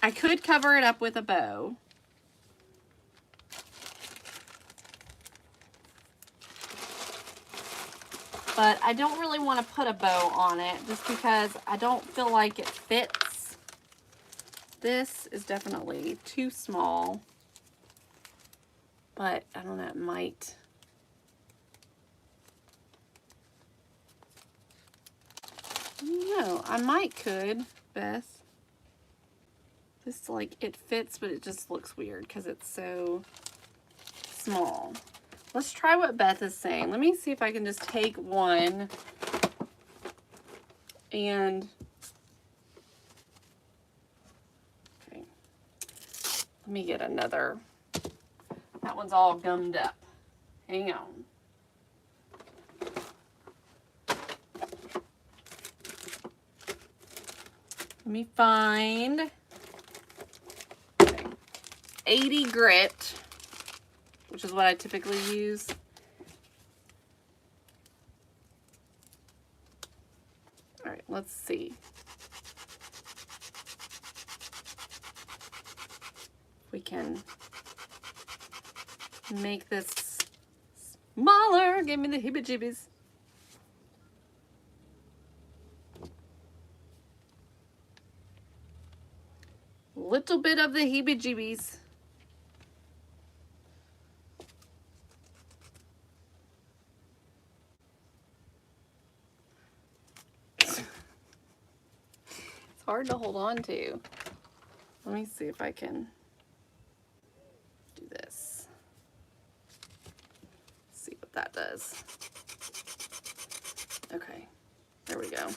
I could cover it up with a bow. But I don't really want to put a bow on it just because I don't feel like it fits. This is definitely too small. But I don't know, it might. No, I might could, Beth. This, like, it fits, but it just looks weird because it's so small. Let's try what Beth is saying. Let me see if I can just take one and, okay, let me get another. That one's all gummed up. Hang on. Let me find 80 grit, which is what I typically use. All right, let's see. We can make this smaller. Give me the heebie-jeebies. Little bit of the heebie-jeebies. hard to hold on to. Let me see if I can do this. See what that does. Okay, there we go.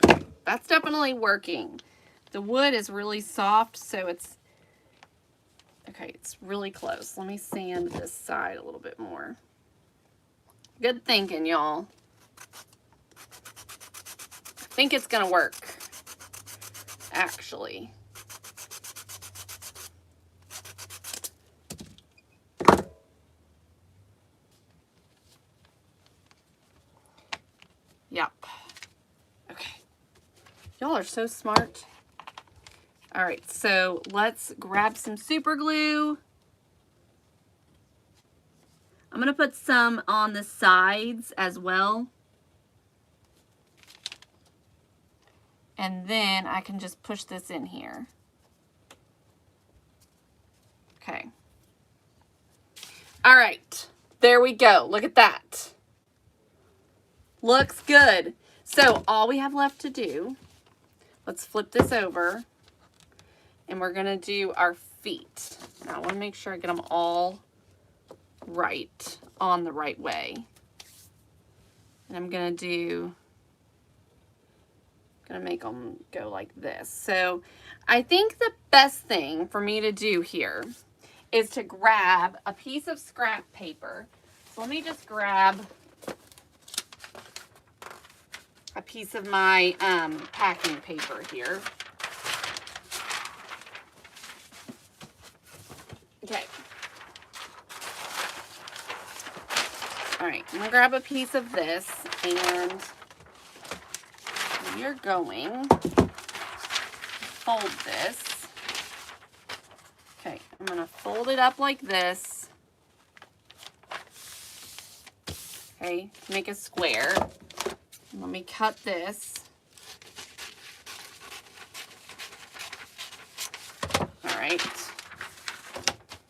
Okay, that's definitely working. The wood is really soft, so it's, okay, it's really close. Let me sand this side a little bit more. Good thinking, y'all. I think it's gonna work, actually. Yep. Okay. Y'all are so smart. All right, so let's grab some super glue. I'm gonna put some on the sides as well. And then I can just push this in here. Okay. All right, there we go. Look at that. Looks good. So all we have left to do, let's flip this over, and we're gonna do our feet. Now I wanna make sure I get them all right, on the right way. And I'm gonna make them go like this. So I think the best thing for me to do here is to grab a piece of scrap paper. So let me just grab a piece of my packing paper here. Okay. All right, I'm gonna grab a piece of this, and we are going to fold this. Okay, I'm gonna fold it up like this. Okay, make a square. Let me cut this. All right,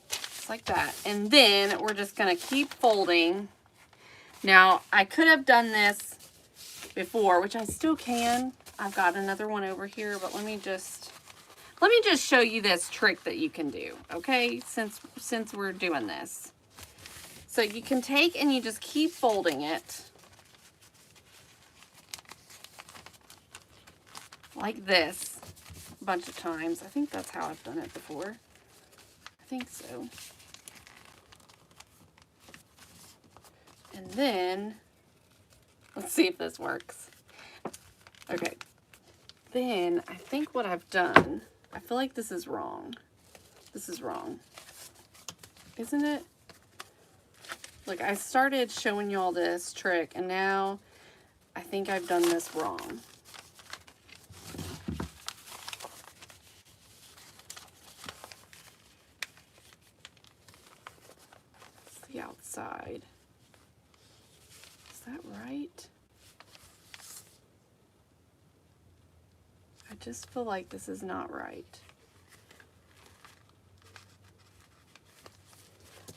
just like that. And then we're just gonna keep folding. Now, I could have done this before, which I still can. I've got another one over here, but let me just show you this trick that you can do, okay? Since we're doing this. So you can take and you just keep folding it like this a bunch of times. I think that's how I've done it before. I think so. And then, let's see if this works. Okay. Then, I think what I've done, I feel like this is wrong. This is wrong. Isn't it? Like, I started showing y'all this trick, and now I think I've done this wrong. It's the outside. Is that right? I just feel like this is not right.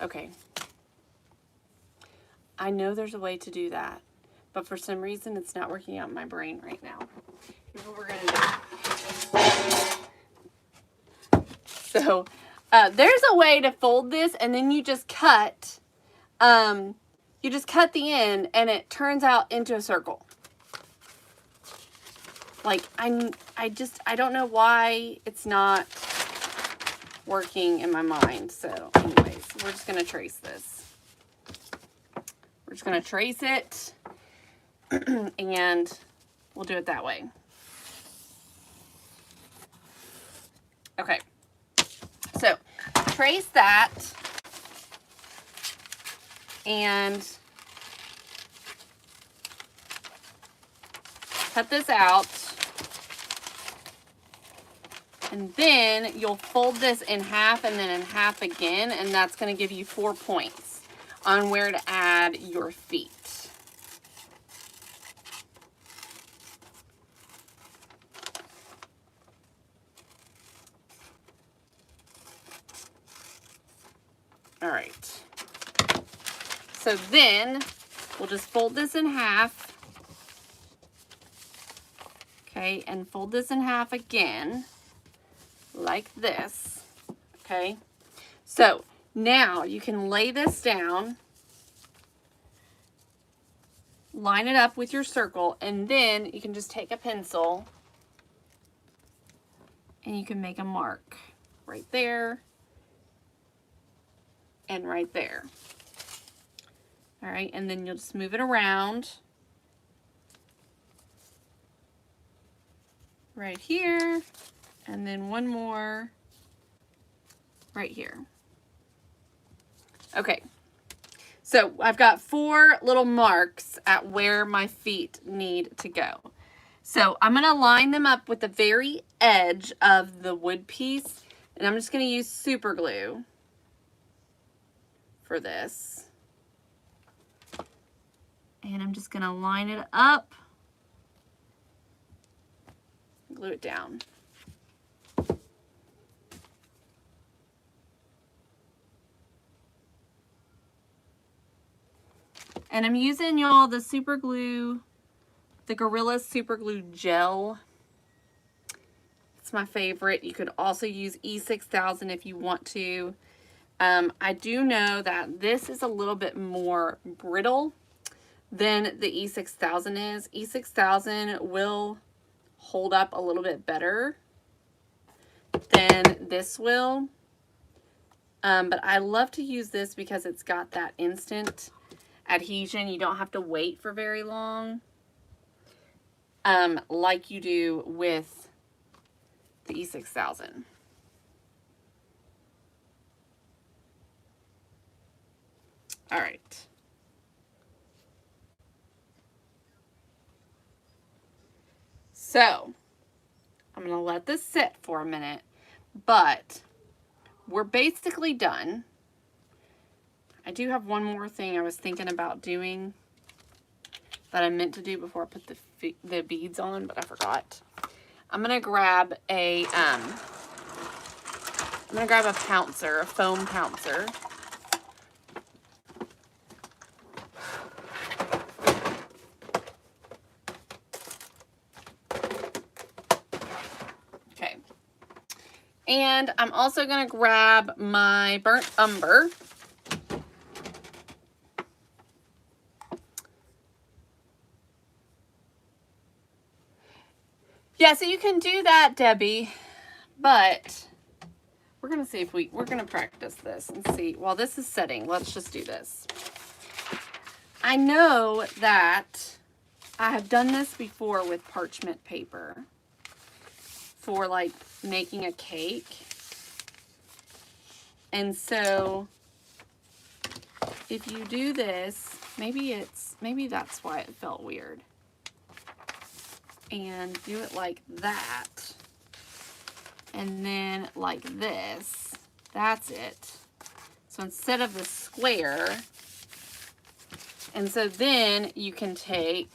Okay. I know there's a way to do that, but for some reason it's not working out in my brain right now. Here's what we're gonna do. So, there's a way to fold this, and then you just cut, the end, and it turns out into a circle. Like, I don't know why it's not working in my mind. So, anyways, we're just gonna trace this. We're just gonna trace it, and we'll do it that way. Okay. So, trace that, and cut this out. And then you'll fold this in half and then in half again, and that's going to give you 4 points on where to add your feet. All right. So then we'll just fold this in half. Okay, and fold this in half again, like this. Okay, so now you can lay this down, line it up with your circle, and then you can just take a pencil and you can make a mark right there and right there. All right, and then you'll just move it around right here, and then one more right here. Okay, so I've got 4 little marks at where my feet need to go. So I'm gonna line them up with the very edge of the wood piece, and I'm just gonna use super glue for this. And I'm just gonna line it up, glue it down. And I'm using, y'all, the super glue, the Gorilla Super Glue Gel. It's my favorite. You could also use E6000 if you want to. I do know that this is a little bit more brittle than the E6000 is. E6000 will hold up a little bit better than this will. But I love to use this because it's got that instant adhesion. You don't have to wait for very long, like you do with the E6000. All right. So I'm going to let this sit for a minute, but we're basically done. I do have one more thing I was thinking about doing that I meant to do before I put the beads on, but I forgot. I'm gonna grab a pouncer, a foam pouncer. Okay. And I'm also gonna grab my burnt umber. Yeah, so you can do that, Debbie, but we're gonna see if we're gonna practice this and see. While this is setting, let's just do this. I know that I have done this before with parchment paper for like making a cake. And so if you do this, maybe that's why it felt weird. And do it like that, and then like this. That's it. So instead of the square, and so then you can take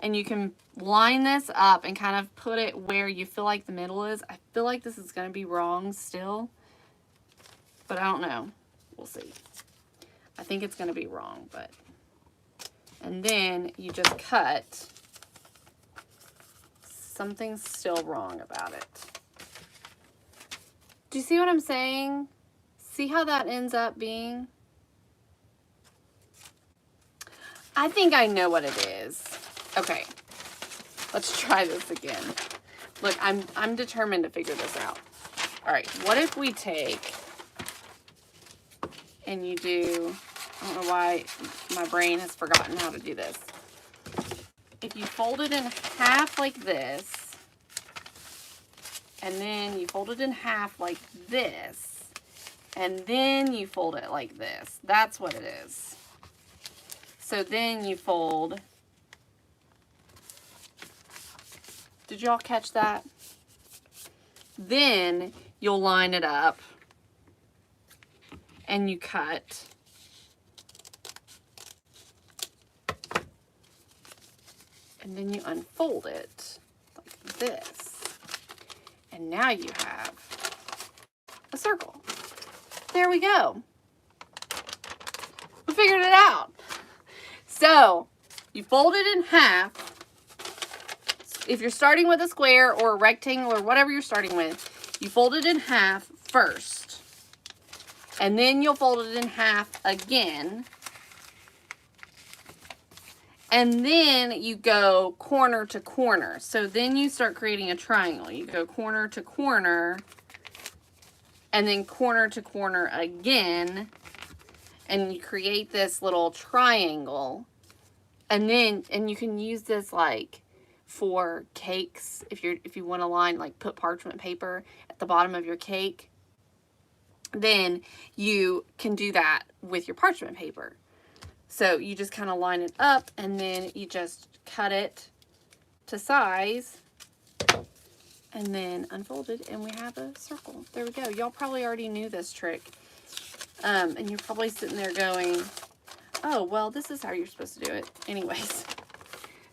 and you can line this up and kind of put it where you feel like the middle is. I feel like this is going to be wrong still, but I don't know. We'll see. I think it's going to be wrong, but, and then you just cut. Something's still wrong about it. Do you see what I'm saying? See how that ends up being? I think I know what it is. Okay, let's try this again. Look, I'm determined to figure this out. All right, what if we take and you do, I don't know why my brain has forgotten how to do this. If you fold it in half like this, and then you fold it in half like this, and then you fold it like this. That's what it is. So then you fold. Did y'all catch that? Then you'll line it up and you cut. And then you unfold it like this. And now you have a circle. There we go. We figured it out. So you fold it in half. If you're starting with a square or a rectangle or whatever you're starting with, you fold it in half first. And then you'll fold it in half again. And then you go corner to corner. So then you start creating a triangle. You go corner to corner, and then corner to corner again. And you create this little triangle. And you can use this like for cakes. If you want to line, like put parchment paper at the bottom of your cake, then you can do that with your parchment paper. So you just kind of line it up, and then you just cut it to size, and then unfold it, and we have a circle. There we go. Y'all probably already knew this trick. And you're probably sitting there going, oh, well, this is how you're supposed to do it. Anyways.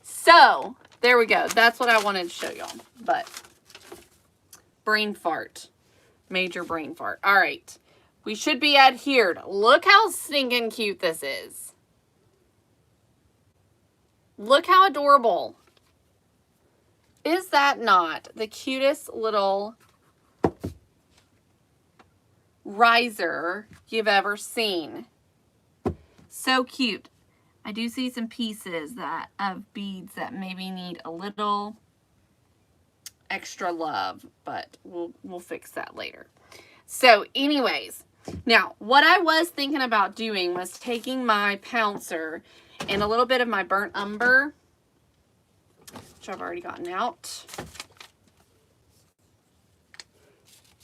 So, there we go. That's what I wanted to show y'all. But, brain fart. Major brain fart. All right. We should be adhered. Look how stinking cute this is. Look how adorable. Is that not the cutest little riser you've ever seen? So cute. I do see some pieces of beads that maybe need a little extra love, but we'll fix that later. So anyways, now what I was thinking about doing was taking my pouncer and a little bit of my burnt umber, which I've already gotten out.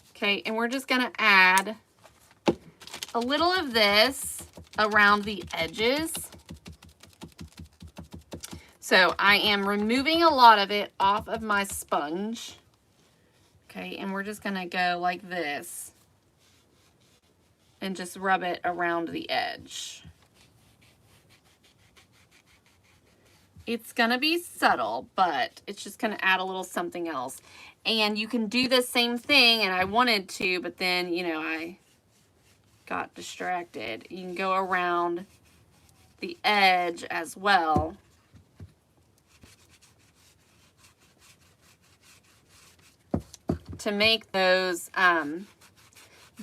Okay, and we're just gonna add a little of this around the edges. So I am removing a lot of it off of my sponge. Okay, and we're just gonna go like this and just rub it around the edge. It's gonna be subtle, but it's just gonna add a little something else. And you can do the same thing, and I wanted to, but then, you know, I got distracted. You can go around the edge as well. To make those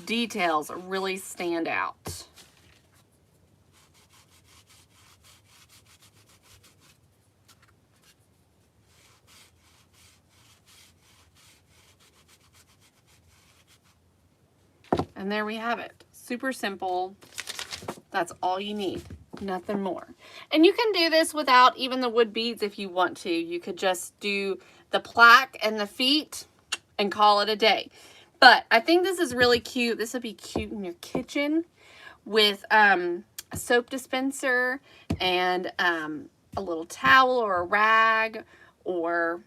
details really stand out. And there we have it. Super simple. That's all you need. Nothing more. And you can do this without even the wood beads if you want to. You could just do the plaque and the feet and call it a day. But I think this is really cute. This would be cute in your kitchen with a soap dispenser and a little towel or a rag, or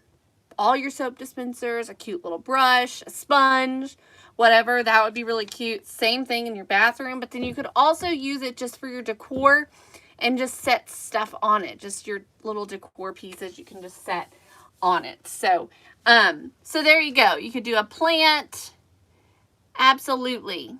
all your soap dispensers, a cute little brush, a sponge, whatever. That would be really cute. Same thing in your bathroom, but then you could also use it just for your decor and just set stuff on it. Just your little decor pieces you can just set on it. So there you go. You could do a plant. Absolutely.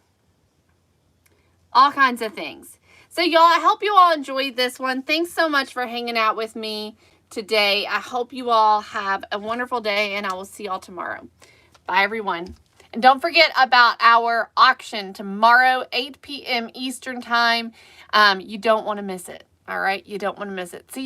All kinds of things. So y'all, I hope you all enjoyed this one. Thanks so much for hanging out with me today. I hope you all have a wonderful day, and I will see y'all tomorrow. Bye, everyone. And don't forget about our auction tomorrow, 8 p.m. Eastern Time. You don't want to miss it. All right? You don't want to miss it. See you.